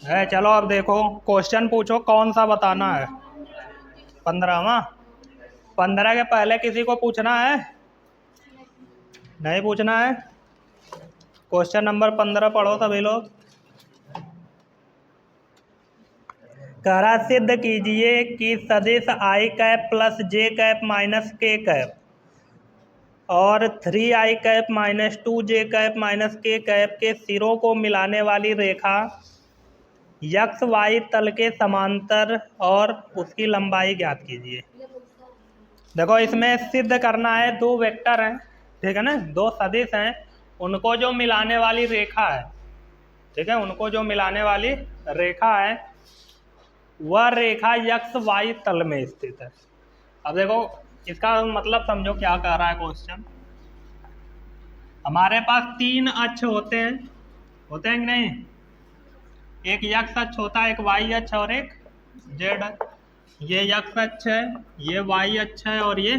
है। चलो अब देखो, क्वेश्चन पूछो कौन सा बताना है। 15वां। 15 के पहले किसी को पूछना है? नहीं पूछना है। क्वेश्चन नंबर 15 पढ़ो सभी लोग। कह रहा सिद्ध कीजिए कि सदिश आई कैप प्लस जे कैप माइनस के कैप और 3i cap minus 2j cap minus के कैप के सिरों को मिलाने वाली रेखा यक्स वाई तल के समांतर और उसकी लंबाई ज्ञात कीजिए। देखो इसमें सिद्ध करना है, दो वेक्टर हैं, ठीक है ना, दो सदिश हैं, उनको जो मिलाने वाली रेखा है, ठीक है, उनको जो मिलाने वाली रेखा है वह रेखा यक्स वाई तल में स्थित है। अब देखो इसका मतलब समझो क्या कह रहा है क्वेश्चन। हमारे पास तीन अक्ष होते हैं कि नहीं? एक यक्स अक्ष होता है, एक वाई अक्ष और एक जेड अक्ष। ये यक्स अक्ष है, ये वाई अक्ष है और ये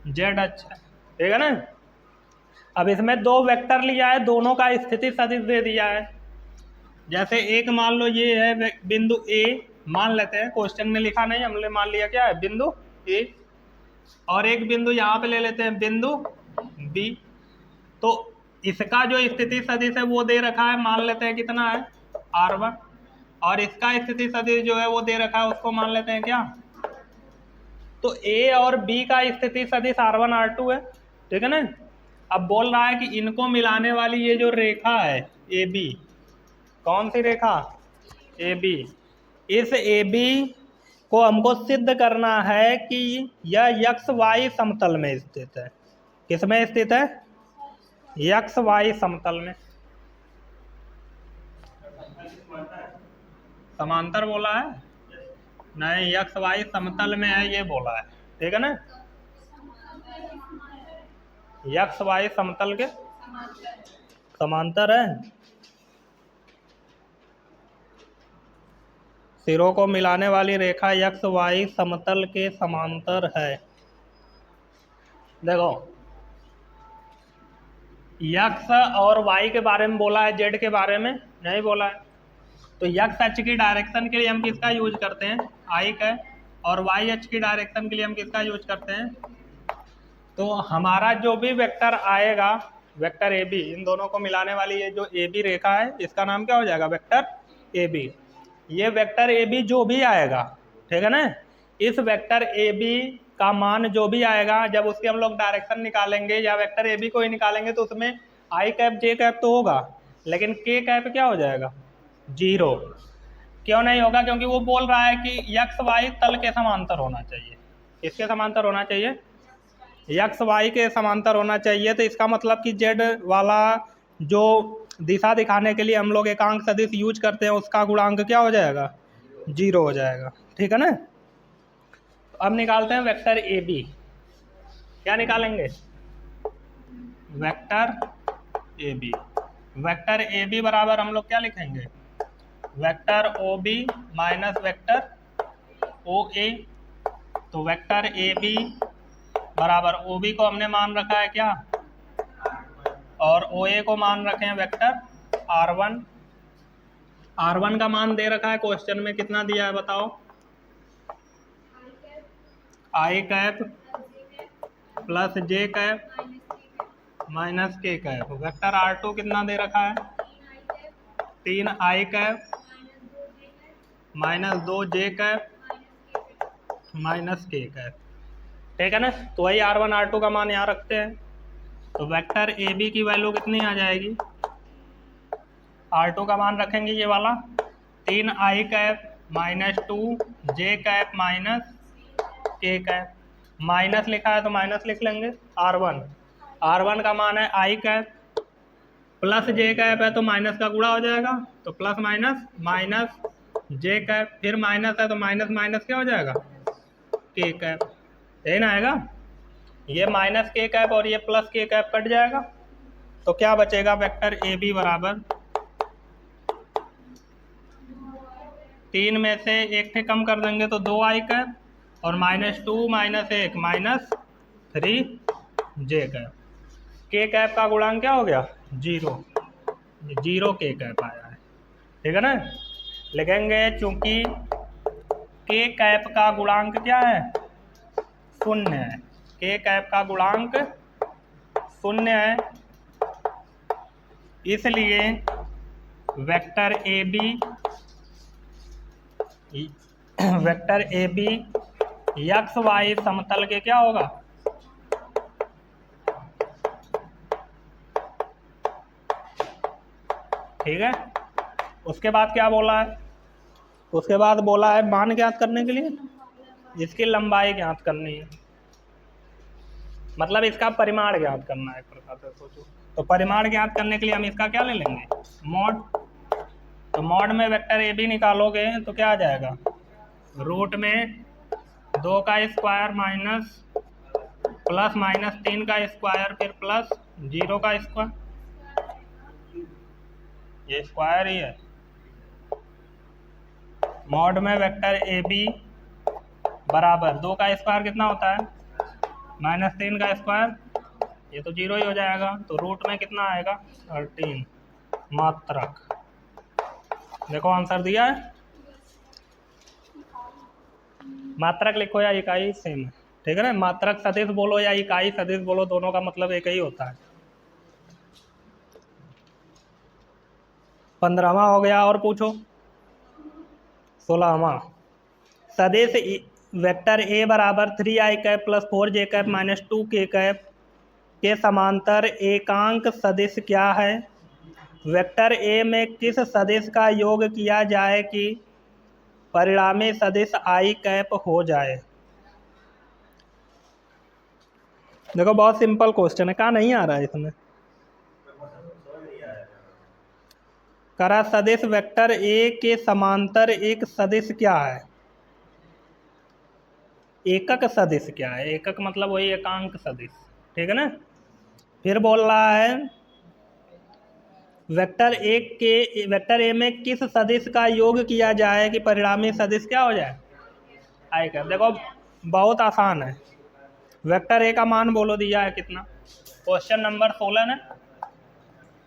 जेड अक्ष है, ठीक है ना। अब इसमें दो वेक्टर लिया है, दोनों का स्थिति सदिश दे दिया है। जैसे एक मान लो ये है बिंदु ए, मान लेते हैं, क्वेश्चन में लिखा नहीं, हमने मान लिया क्या है, बिंदु ए। और एक बिंदु यहाँ पे ले लेते हैं, बिंदु बी। तो इसका जो स्थिति सदिश है वो दे रखा है, मान लेते हैं कितना है, R1। और इसका स्थिति सदिश जो है वो दे रखा है, उसको मान लेते हैं क्या, तो A और B का स्थिति सदिश R1 R2 है, ठीक है ना। अब बोल रहा है कि इनको मिलाने वाली ये जो रेखा है AB, कौन सी रेखा, AB। इस AB को हमको सिद्ध करना है कि यह यक्स वाई समतल में स्थित है। किस में स्थित है? यक्स वाई समतल में। समांतर बोला है? नहीं, यक्स वाई समतल में है ये बोला है, ठीक है ना। यक्स वाई समतल के समांतर है। सिरों को मिलाने वाली रेखा यक्स वाई समतल के समांतर है। देखो यक्स और वाई के बारे में बोला है, जेड के बारे में नहीं बोला है। तो यक्स अक्ष की डायरेक्शन के लिए हम किसका यूज करते हैं, आई का। और वाई अक्ष की डायरेक्शन के लिए हम किसका यूज करते हैं, तो हमारा जो भी वेक्टर आएगा, वेक्टर ए बी, इन दोनों को मिलाने वाली ये जो ए बी रेखा है इसका नाम क्या हो जाएगा, वेक्टर ए बी। ये वेक्टर ए बी जो भी आएगा, ठीक है ना, इस वेक्टर ए बी का मान जो भी आएगा, जब उसकी हम लोग डायरेक्शन निकालेंगे या वेक्टर ए बी को ही निकालेंगे तो उसमें आई कैप जे कैप तो होगा, लेकिन के कैप क्या हो जाएगा, 0। क्यों नहीं होगा? क्योंकि वो बोल रहा है कि यक्स वाई तल के समांतर होना चाहिए। किसके समांतर होना चाहिए? यक्स वाई के समांतर होना चाहिए। तो इसका मतलब कि जेड वाला जो दिशा दिखाने के लिए हम लोग एकांक सदिश यूज करते हैं उसका गुणांक क्या हो जाएगा, 0 हो जाएगा, ठीक है ना। तो अब निकालते हैं वेक्टर ए बी। क्या निकालेंगे, vector A B. Vector A B बराबर हम लोग क्या लिखेंगे, vector O B minus vector O A. तो वेक्टर ए बी बराबर ओ बी को हमने मान रखा है क्या, और ओ ए को मान रखे हैं वेक्टर R1। R1 का मान दे रखा है क्वेश्चन में, कितना दिया है बताओ, आई कैप प्लस जे कैप माइनस के कैप। वेक्टर R2 कितना दे रखा है, 3i cap minus 2j cap minus के कैप, ठीक है ना। तो वही R1 R2 का मान यहाँ रखते हैं। तो वेक्टर ए बी की वैल्यू कितनी आ जाएगी, R2 का मान रखेंगे ये वाला, 3i cap minus 2j cap minus के कैप। माइनस लिखा है तो माइनस लिख लेंगे, R1 का मान है i cap, plus J cap है तो माइनस का गुणा हो जाएगा, तो प्लस माइनस माइनस जे कैप, फिर माइनस है तो माइनस माइनस क्या हो जाएगा, के कैप, यही ना आएगा। ये माइनस के कैप और ये प्लस के कैप कट जाएगा, तो क्या बचेगा, वेक्टर ए बी बराबर 3 में से एक से कम कर देंगे तो 2i कैप और -2 -1 -3j कैप। के कैप का गुणांक क्या हो गया, 0 के कैप आया है, ठीक है ना। लिखेंगे चूंकि के कैप का गुणांक क्या है, 0 है। के कैप का गुणांक 0 है, इसलिए vector A B x y समतल के क्या होगा, ठीक है। उसके बाद क्या बोला है, उसके बाद बोला है मान ज्ञात करने के लिए इसकी लंबाई ज्ञात करनी है, मतलब इसका परिमाण ज्ञात करना है एक प्रकार से सोचो। तो परिमाण ज्ञात करने के लिए हम इसका क्या ले लेंगे, मॉड। तो मॉड में वेक्टर ए बी निकालोगे तो क्या आ जाएगा, रूट में 2 का स्क्वायर माइनस प्लस माइनस 3 का स्क्वायर फिर प्लस 0 का स्क्वायर, ये स्क्वायर ही है। मॉड में वेक्टर ए बी बराबर 2 का स्क्वायर कितना होता है, माइनस 3 का स्क्वायर, ये तो 0 ही हो जाएगा। तो रूट में कितना आएगा, 13 मात्रक। देखो आंसर दिया है, मात्रक लिखो या इकाई सेम है, ठीक है ना। मात्रक सदिश बोलो या इकाई सदिश बोलो, दोनों का मतलब एक ही होता है। 15वां हो गया, और पूछो 16वां। सदिश वेक्टर ए बराबर 3i cap plus 4j cap minus 2k cap के समांतर एकांक सदिश क्या है। वेक्टर ए में किस सदिश का योग किया जाए कि परिणामी सदिश i कैप हो जाए। देखो बहुत सिंपल क्वेश्चन है, कहाँ नहीं आ रहा है इसमें। करा सदिश वेक्टर ए के समांतर एक सदिश क्या है, एकक सदिश क्या है, एकक मतलब वही एकांक सदिश, ठीक है ना। फिर बोल रहा है वेक्टर ए में किस सदिश का योग किया जाए कि परिणामी सदिश क्या हो जाए, आई कैप। देखो बहुत आसान है, वेक्टर ए का मान बोलो दिया है कितना, क्वेश्चन नंबर 16 ने।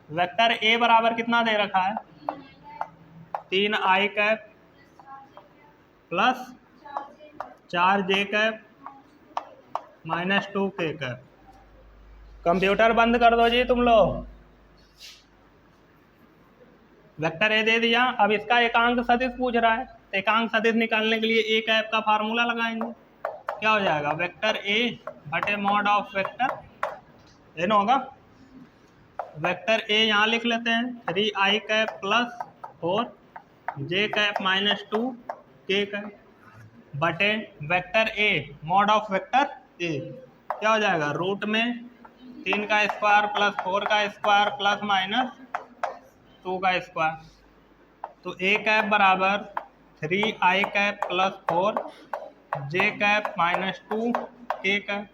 वेक्टर ए बराबर कितना दे रखा है, 3i cap plus 4j cap minus 2k cap. Computer बंद कर दो जी तुम लोग। वेक्टर ए दे दिया, अब इसका एकांक सदिश पूछ रहा है, एकांक सदिश निकालने के लिए ए कैप का फार्मूला लगाएंगे, क्या हो जाएगा, वेक्टर ए बटे मॉड ऑफ वेक्टर एन होगा। वेक्टर ए यहाँ लिख लेते हैं, 3i cap plus 4j cap minus 2k cap बटे vector A mod of vector A, क्या हो जाएगा, रूट में 3 का स्क्वायर प्लस 4 का स्क्वायर प्लस माइनस 2 का स्क्वायर। तो ए कैप बराबर 3i cap plus 4j cap minus 2k cap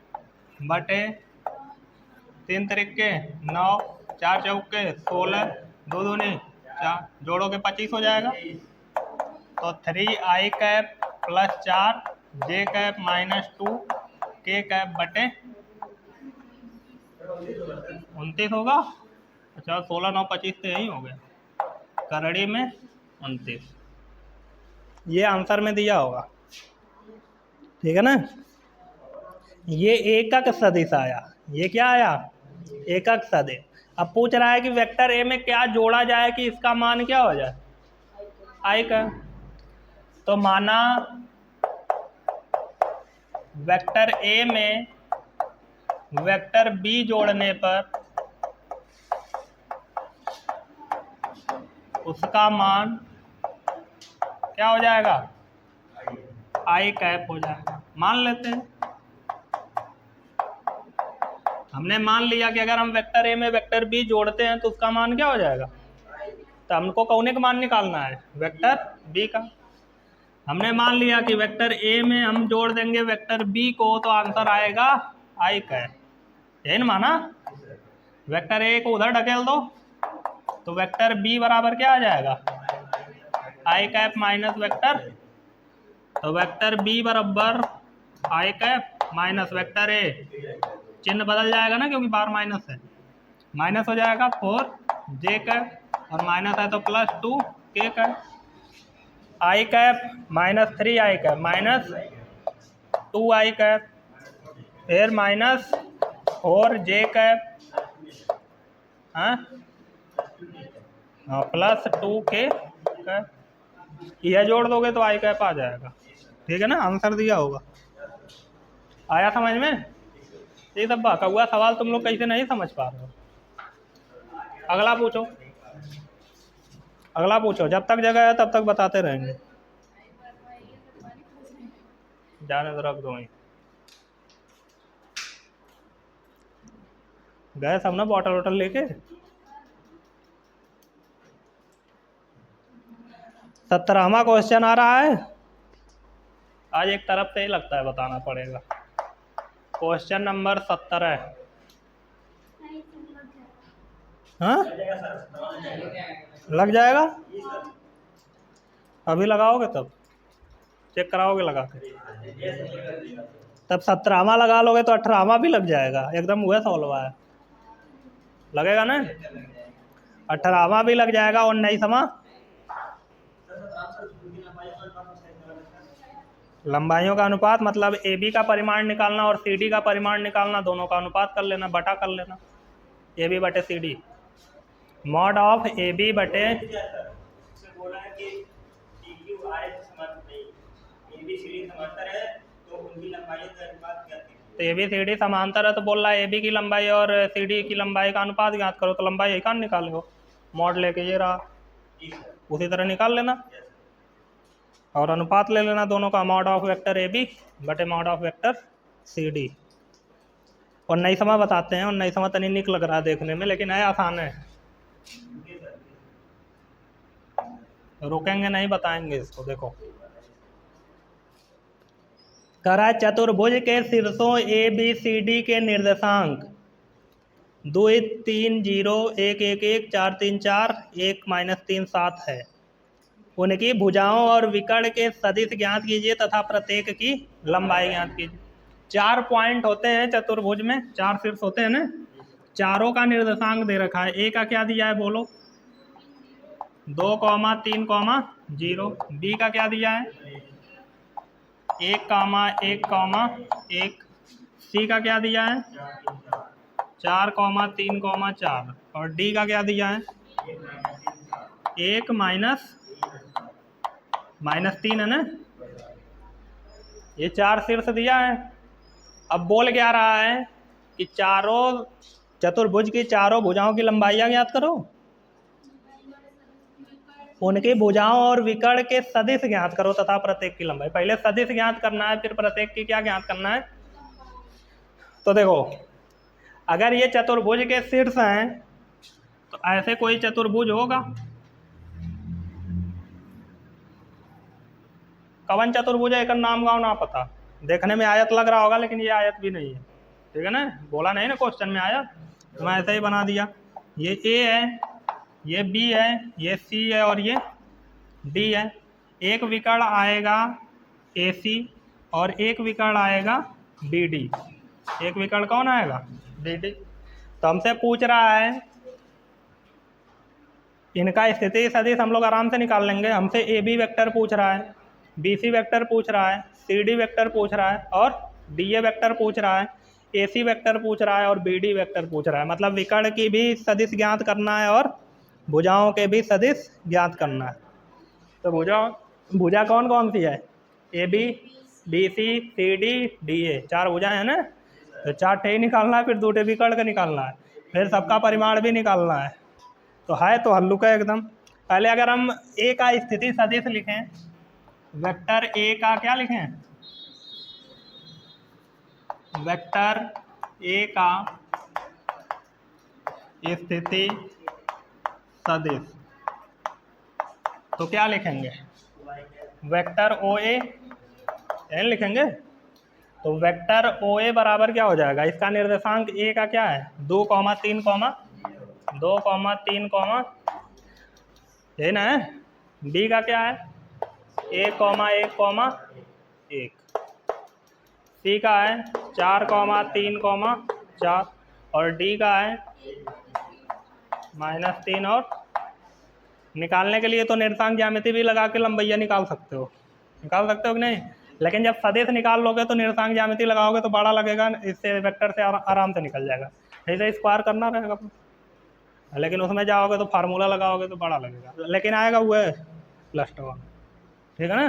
बटे 3 तरीके 9 4 चौके 16 2 दूनी 4, जोड़ोगे 25 हो जाएगा। तो 3i cap plus 4j cap minus 2k cap बटे 29 होगा। अच्छा 16 9 25 तो यही हो गया, करड़ी में 29, ये आंसर में दिया होगा, ठीक है ना। ये एकक सदिश आया, ये क्या आया, एकक सदिश। अब पूछ रहा है कि वेक्टर ए में क्या जोड़ा जाए कि इसका मान क्या हो जाए, आई का। तो माना वेक्टर ए में वेक्टर बी जोड़ने पर उसका मान क्या हो जाएगा, आई कैप हो जाएगा। मान लेते हैं, हमने मान लिया कि अगर हम वेक्टर ए में वेक्टर बी जोड़ते हैं तो उसका मान क्या हो जाएगा, तो हमको कौन का मान निकालना है, वेक्टर बी का। हमने मान लिया कि वेक्टर ए में हम जोड़ देंगे वेक्टर बी को तो आंसर आएगा आई कैप, यही ना माना। वेक्टर ए को उधर ढकेल दो तो वेक्टर बी बराबर क्या आ जाएगा, आई कैप माइनस वेक्टर, तो वेक्टर बी बराबर आई कैप माइनस वेक्टर ए, चिन्ह बदल जाएगा ना क्योंकि बार माइनस है, माइनस हो जाएगा 4j कैप और माइनस है तो प्लस 2k कैप। आई कैप माइनस 3 आई कैप माइनस 2 आई कैप, फिर माइनस 4 जे कैप, हाँ प्लस 2 के कैप, यह जोड़ दोगे तो आई कैप आ जाएगा। ठीक है ना, आंसर दिया होगा। आया समझ में? ये सब बाका हुआ सवाल तुम लोग कैसे नहीं समझ पा रहे हो। अगला पूछो, अगला पूछो, जब तक जगह है तब तक बताते रहेंगे। जाने तो रख दो। गए सब ना बॉटल वॉटल लेके। 17वां क्वेश्चन आ रहा है। आज एक तरफ से ही लगता है बताना पड़ेगा। Question number 17। हाँ लग जाएगा, अभी लगाओगे तब चेक कराओगे लगा के, तब 17वां लगा लोगे तो 18वां भी लग जाएगा। एकदम हुआ सॉल्व है, लगेगा ना? 18वां भी लग जाएगा। 19वां लंबाइयों का अनुपात, मतलब ए बी का परिमाण निकालना और सी डी का परिमाण निकालना, दोनों का अनुपात कर लेना, बटा कर लेना। ए बी बटे C D, mod of A B बटे तो ए बी सी डी समांतर है, तो बोल रहा है ए बी की लंबाई और सी डी की लंबाई का अनुपात ज्ञात करो। तो लंबाई एक निकाल लो, मॉड लेके ये रहा, उसी तरह निकाल लेना और अनुपात ले लेना दोनों का, mod of vector A B बटे mod of vector C D. 19वां बताते हैं। 19वां तनी निक लग रहा है देखने में, लेकिन है आसान है, रुकेंगे नहीं, बताएंगे इसको। देखो करा चतुर्भुज के शीर्षों ए बी सी डी के निर्देशांक 2 3 0 1 1 1 4 3 4 1 -3 7 है। उनकी भुजाओं और विकर्ण के सदिश ज्ञात कीजिए तथा प्रत्येक की लंबाई ज्ञात कीजिए। 4 पॉइंट होते हैं चतुर्भुज में, 4 शीर्ष होते हैं ना, चारों का निर्देशांक दे रखा है। ए का क्या दिया है बोलो? 2, 3, 0। बी का क्या दिया है? 1, 1, 1। सी का क्या दिया है? 4, 3, 4। और डी का क्या दिया है? 1 -3 है ना। ये 4 शीर्ष दिया है। अब बोल क्या रहा है कि चारों चतुर्भुज की चारों भुजाओं की लंबाइयां ज्ञात करो, उनकी भुजाओं और विकर्ण के सदिश ज्ञात करो तथा प्रत्येक की लंबाई। पहले सदिश ज्ञात करना है, फिर प्रत्येक की क्या ज्ञात करना है। तो देखो अगर ये चतुर्भुज के शीर्ष हैं तो ऐसे कोई चतुर्भुज होगा, कवन चतुर्भुज है, एक नाम गाँव ना पता, देखने में आयत लग रहा होगा लेकिन ये आयत भी नहीं है। ठीक है ना, बोला नहीं ना क्वेश्चन में आयत, तो मैं ऐसे ही बना दिया। ये ए है, ये बी है, ये सी है और ये डी है। एक विकर्ण आएगा ए सी और एक विकर्ण आएगा बी डी। एक विकर्ण कौन आएगा? B D. तो हमसे पूछ रहा है इनका स्थिति सदिश हम लोग आराम से निकाल लेंगे। हमसे ए बी वेक्टर पूछ रहा है, बी सी वेक्टर पूछ रहा है, सी डी वेक्टर पूछ रहा है और डी ए वेक्टर पूछ रहा है, ए सी वेक्टर पूछ रहा है और बी डी वेक्टर पूछ रहा है। मतलब विकर्ण की भी सदिश ज्ञात करना है और भुजाओं के भी सदिश ज्ञात करना है। तो भुजा कौन कौन सी है? A B, B C, C D, D A, 4 भुजाएं हैं ना। तो 4 ठे ही निकालना है, फिर 2 ठे विकर्ण का निकालना है, फिर सबका परिमाण भी निकालना है। तो है तो हल्लुक है एकदम। पहले अगर हम ए का स्थिति सदिश लिखें, वेक्टर ए का क्या लिखें? वेक्टर ए का स्थिति सदिश, तो क्या लिखेंगे? वेक्टर ओ ए लिखेंगे। तो वेक्टर ओ ए बराबर क्या हो जाएगा? इसका निर्देशांक ए का क्या है? 2, 3, 2, 3, ये ना है। बी का क्या है? 1, 1, 1। सी का है 4, 3, 4 और डी का है -3 और निकालने के लिए तो निर्देशांक ज्यामिति भी लगा के लंबैया निकाल सकते हो कि नहीं, लेकिन जब सदिश निकाल लोगे तो निर्देशांक ज्यामिति लगाओगे तो बड़ा लगेगा, इससे वेक्टर से आराम से निकल जाएगा। ऐसे स्क्वायर करना रहेगा, लेकिन उसमें जाओगे तो फार्मूला लगाओगे तो बड़ा लगेगा, लेकिन आएगा वो है +1, ठीक है ना।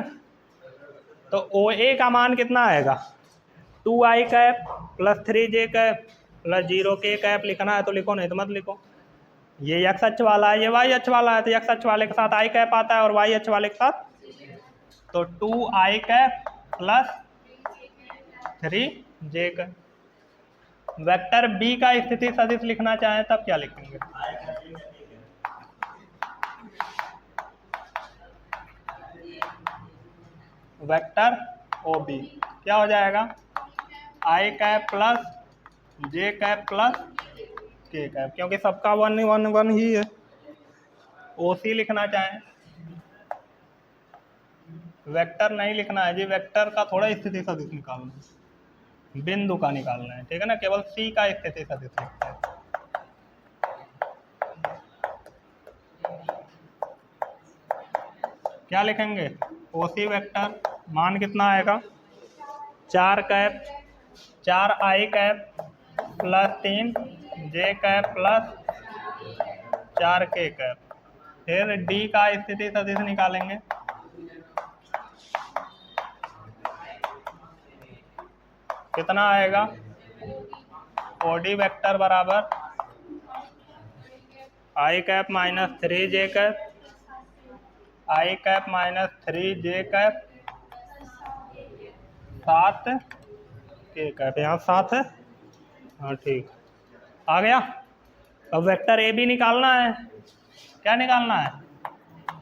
तो ओ ए का मान कितना आएगा, 2i cap + 3j cap + 0k cap लिखना है तो लिखो, नहीं तो मत लिखो। ये x अक्ष वाला है, ये y अक्ष वाला है, तो x अक्ष वाले के साथ i कैप आता है और y अक्ष वाले के साथ, तो 2i cap + 3j cap. Vector b का स्थिति सदिश लिखना चाहें तब क्या लिखेंगे, वेक्टर OB क्या हो जाएगा, i cap + j cap + k cap, क्योंकि सबका 1 1 1 ही है। OC लिखना चाहें, वेक्टर नहीं लिखना है जी, वेक्टर का थोड़ा स्थिति सदिश निकालना है, बिंदु का निकालना है, ठीक है ना, केवल C का स्थिति सदिश लिखते हैं। क्या लिखेंगे, OC वेक्टर मान कितना आएगा, 4 cap 4i cap + 3j cap + 4k cap. फिर D का स्थिति सदिश निकालेंगे, कितना आएगा, OD वेक्टर बराबर i cap - 3j cap, i cap - 3j cap 7k cap, यहाँ 7 है, हाँ ठीक आ गया। अब वेक्टर ए बी निकालना है, क्या निकालना है,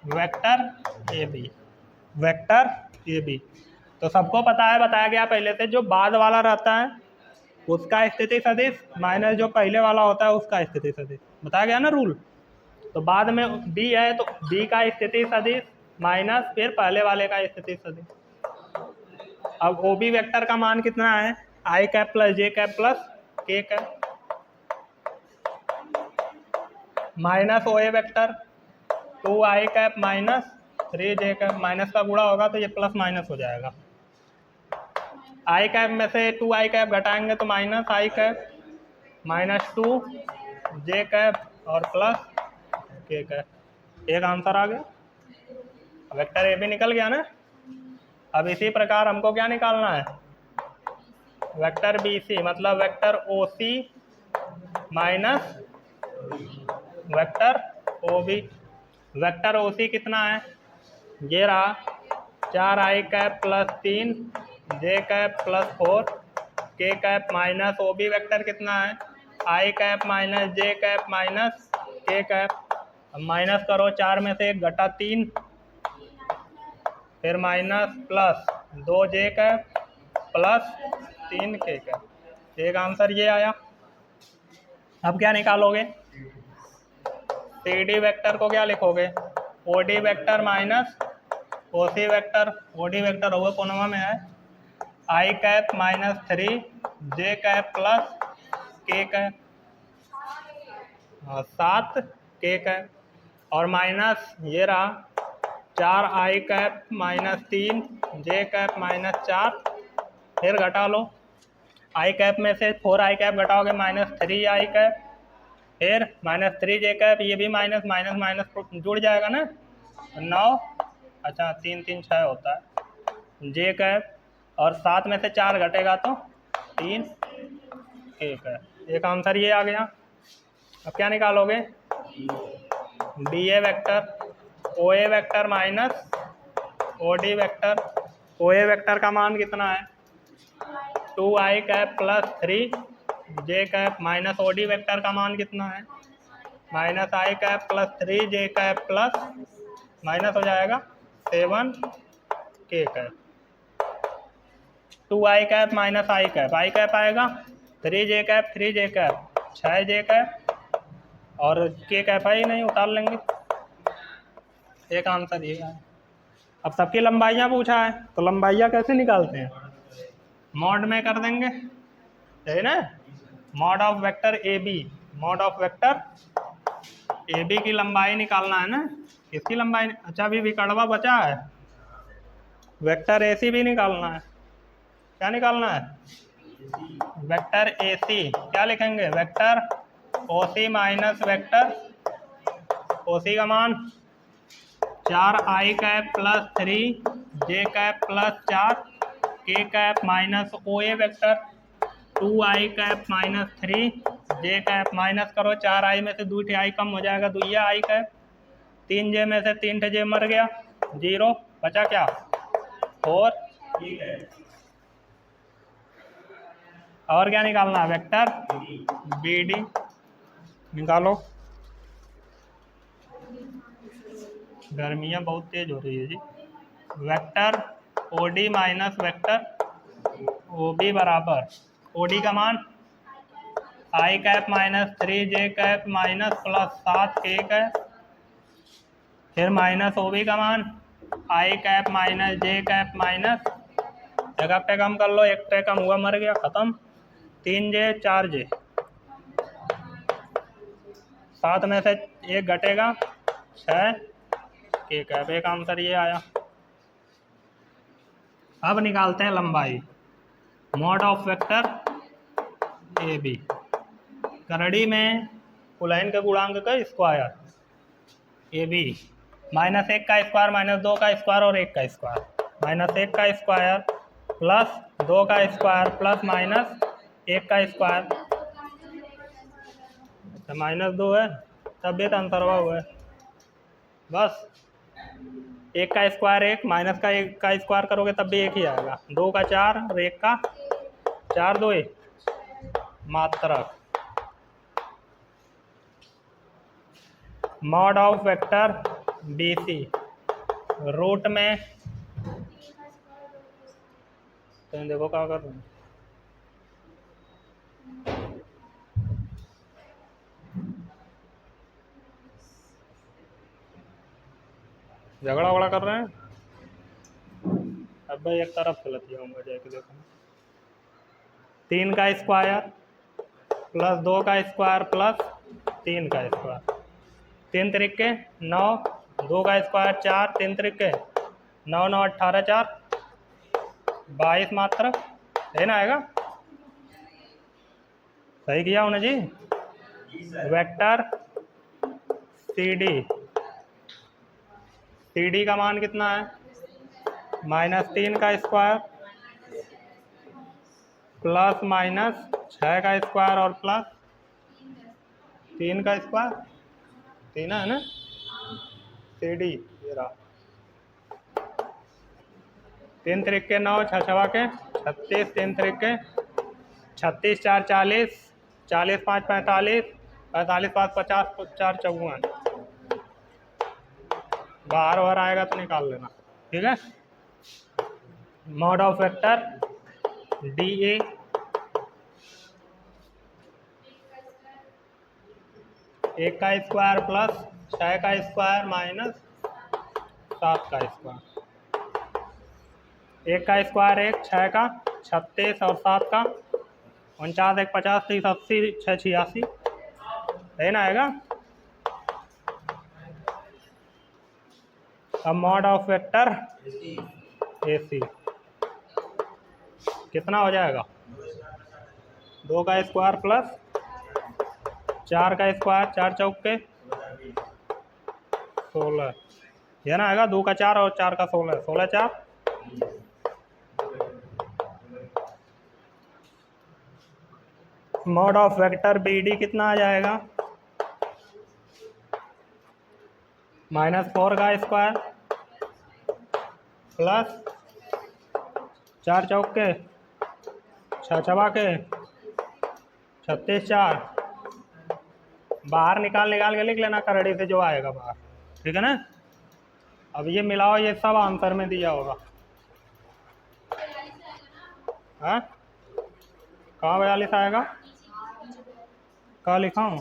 vector A B, vector A B. तो सबको पता है, बताया गया पहले से, जो बाद वाला रहता है उसका स्थिति सदिश माइनस जो पहले वाला होता है उसका स्थिति सदिश, बताया गया ना रूल। तो बाद में डी है तो डी का स्थिति सदिश माइनस फिर पहले वाले का स्थिति सदिश। अब ओ बी वेक्टर का मान कितना है, i cap + j cap + k cap, minus O A vector 2i cap - 3j cap, minus का गुणा होगा तो ये प्लस माइनस हो जाएगा। i कैप में से 2i कैप घटाएंगे तो -i कैप -2j कैप और +k कैप। एक आंसर आ गया, वेक्टर ए भी निकल गया ना। अब इसी प्रकार हमको क्या निकालना है, वेक्टर बी सी, मतलब vector O C minus vector O B. Vector O C कितना है, ये रहा 4i cap + 3j cap + 4k cap, minus O B vector कितना है, i cap - j cap - k cap. अब माइनस करो, 4 में से 1 घटा 3, फिर minus plus 2j cap + 3k cap. एक आंसर ये आया। अब क्या निकालोगे, CD वेक्टर को क्या लिखोगे, OD vector minus OC vector, OD vector होगा कोनवा में है, i cap - 3j cap + k cap 7k cap, और माइनस ये रहा 4i कैप - 3j कैप -4, फिर घटा लो, i कैप में से 4i कैप घटाओगे -3i कैप, फिर -3j कैप, ये भी माइनस माइनस माइनस जुड़ जाएगा ना, 9, अच्छा 3 3 6 होता है, j कैप, और 7 में से 4 घटेगा तो 3k कैप। एक आंसर ये आ गया। अब क्या निकालोगे, BA vector, OA vector minus OD vector. OA vector का मान कितना है, 2i cap + 3j cap, minus OD vector का मान कितना है, -i cap + 3j cap plus minus हो जाएगा 7k cap. 2i cap - i cap, i cap आएगा 3j cap 3j cap 6j cap, और k कैप है ही नहीं, उतार लेंगे। एक आंसर ये है। अब सबकी लंबाइयाँ पूछा है, तो लंबाइयाँ कैसे निकालते हैं, मॉड में कर देंगे, है ना, mod of vector A B, mod of vector A B की लंबाई निकालना है ना, इसकी लंबाई, अच्छा अभी कड़वा बचा है। वेक्टर AC भी निकालना है। क्या निकालना है? Vector AC। क्या लिखेंगे? Vector OC minus vector OC का मान 4i cap plus 3j cap plus 4k cap minus OA vector 2i cap minus 3j cap minus करो 4i में से 2 i कम हो जाएगा, 2 i कैप 3j में से 3 j मर गया, 0 बचा क्या? 4। ठीक है, और क्या निकालना है? वेक्टर BD निकालो। गर्मियाँ बहुत तेज हो रही है जी। Vector OD minus vector OB बराबर OD का मान i cap minus 3j cap minus plus 7k cap, फिर माइनस OB का मान i cap minus j cap minus, जगह पे कम कर लो, एक पे कम हुआ मर गया, खत्म। 3j 4j, 7 में से 1 घटेगा 6k कैप, एक आंसर ये आया। अब निकालते हैं लंबाई। मॉड ऑफ वेक्टर AB करड़ी में कुलाइन के गुणांक का स्क्वायर AB -1 का स्क्वायर माइनस 2 का स्क्वायर और 1 का स्क्वायर, -1 का स्क्वायर प्लस 2 का स्क्वायर प्लस माइनस 1 का स्क्वायर, अच्छा -2 है तब भी तो अंतर हुआ है, बस 1 का स्क्वायर 1 माइनस का 1 का स्क्वायर करोगे तब भी 1 ही आएगा, 2 का 4 और 1 का 4, 2 मात्रक। Mod of vector BC root में, तो देखो क्या कर रहे हैं, झगड़ा वगड़ा कर रहे हैं। अब भाई एक तरफ से लग जाऊंगा, जाके देखो, 3 का स्क्वायर प्लस 2 का स्क्वायर प्लस 3 का स्क्वायर, 3 तरीके 9, 2 का स्क्वायर 4, 3 तरीके 9 9 18 4 22 मात्रक है ना, आएगा। सही किया उन्हें जी। वेक्टर CD का मान कितना है? -3 का स्क्वायर प्लस माइनस 6 का स्क्वायर और प्लस 3 का स्क्वायर, 3 है ना CD, ये रहा 3 तरीके 9, 6 छवा के 36, 3 तरीके 36 4 40, 40 5 45, 45 5 50, 4 54, बाहर आएगा तो निकाल लेना, ठीक है। मॉड ऑफ वेक्टर DA 1 का स्क्वायर प्लस 6 का स्क्वायर माइनस 7 का स्क्वायर, 1 का स्क्वायर 1, 6 का 36 और 7 का 49, 1 50, 30 80, 6 86 है ना, आएगा। अब मॉड ऑफ वेक्टर AC कितना हो जाएगा? 2 का स्क्वायर प्लस 4 का स्क्वायर, 4 चौके 16 है ना, आएगा। 2 का 4 और 4 का 16, 16 4, मॉड ऑफ वेक्टर BD कितना आ जाएगा? -4 का स्क्वायर प्लस 4 चौके 6 छवा के 36 4, बाहर निकाल के लिख लेना करड़ी से जो आएगा बाहर, ठीक है ना। अब ये मिलाओ, ये सब आंसर में दिया होगा। हाँ कहाँ 42 आएगा? कहाँ लिखा हूँ?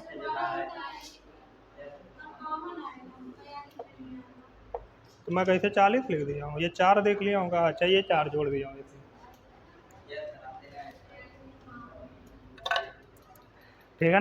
तो मैं कैसे 40 लिख दिया हूँ? ये 4 देख लिया होगा, अच्छा ये 4 जोड़ दिया हूँ, ठीक है ना।